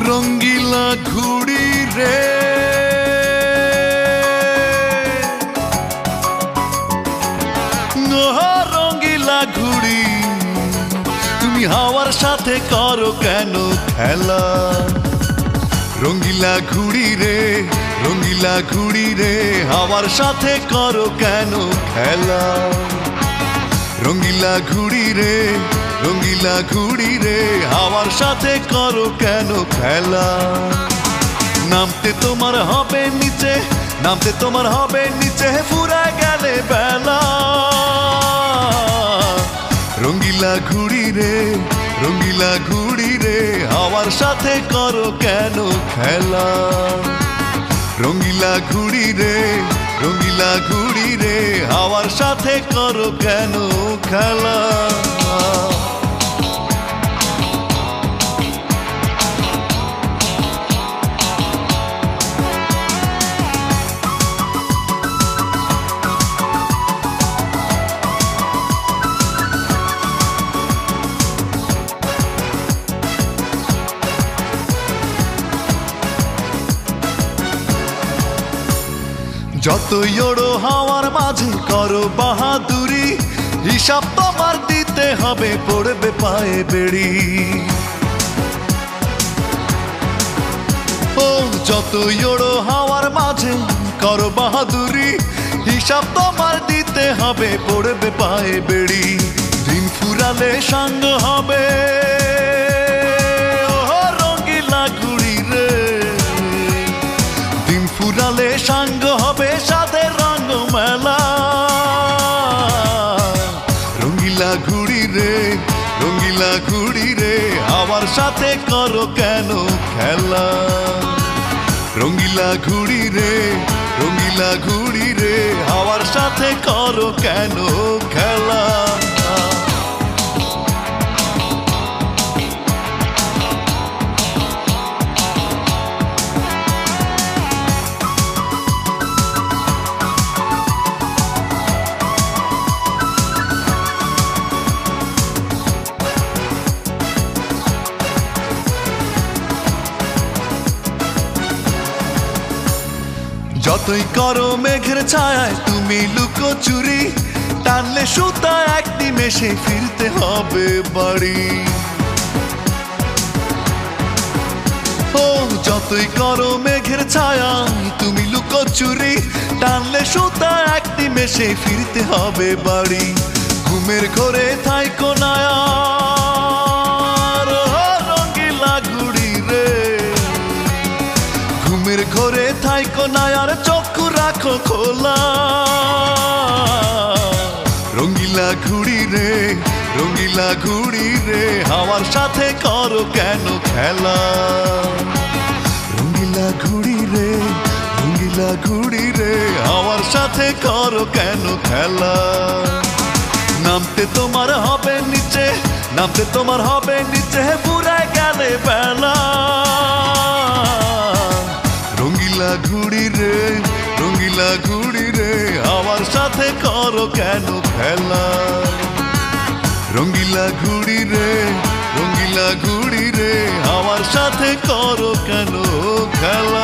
রঙ্গিলা ঘুড়ি রে রঙ্গিলা ঘুড়ি তুমি হাওয়ার সাথে করো কেন খেলা রঙ্গিলা ঘুড়ি রে রঙ্গিলা ঘুড়ি রে হাওয়ার সাথে করো কেন খেলা রঙ্গিলা ঘুড়ি রে রঙ্গিলা ঘুড়ি রে হাওয়ার সাথে করো কেন খেলা নামতে তোমার হবে নিচে নামতে তোমার হবে নিচে ফুরায় গেলে বেলা রঙ্গিলা ঘুড়ি রে রঙ্গিলা ঘুড়ি রে হাওয়ার সাথে করো কেন খেলা রঙ্গিলা ঘুড়ি রে রঙ্গিলা ঘুড়ি রে হাওয়ার সাথে করো কেন খেলা যতই ওড়ো হাওয়ার মাঝে করো বাহাদুরি হিসাব তোমার দিতে হবে পড়বে পায়ে বেড়ি ও যতই ওড়ো হাওয়ার মাঝে করো বাহাদুরি হিসাব তোমার দিতে হবে পড়বে পায়ে বেড়ি দিন ফুরালে সাঙ্গ হবে রঙ্গিলা ঘুড়ি রে দিন ফুরালে সাঙ্গ হবে সাথের রঙ মেলা রঙ্গিলা ঘুড়ি রে রঙ্গিলা ঘুড়ি রে হাওয়ার সাথে করো কেন খেলা রঙ্গিলা ঘুড়ি রে রঙ্গিলা ঘুড়ি রে হাওয়ার সাথে করো কেন খেলা যতই করো মেঘের ছায়ায় তুমি লুকোচুরি টানলে সুতা এক নিমেষে ফিরতে হবে বাড়ি ও যতই করো মেঘের ছায়ায় তুমি লুকোচুরি টানলে সুতা এক নিমেষে ফিরতে হবে বাড়ি ঘুমের ঘরে থাইকো না রঙ্গিলা ঘুড়ি রে ঘুমের ঘরে থাইকো না আর চক্ষু রাখো খোলা রঙ্গিলা ঘুড়ি রে রঙ্গিলা ঘুড়ি রে হাওয়ার সাথে করো কেন খেলা রঙ্গিলা ঘুড়ি রে রঙ্গিলা ঘুড়ি রে হাওয়ার সাথে করো কেন খেলা নামতে তোমার হবে নিচে নামতে তোমার হবে নিচে ফুরায় গেলে বেলা রঙ্গিলা ঘুড়ি রে রঙ্গিলা ঘুড়ি রে হাওয়ার সাথে করো কেন খেলা রঙ্গিলা ঘুড়ি রে রঙ্গিলা ঘুড়ি রে হাওয়ার সাথে করো কেন খেলা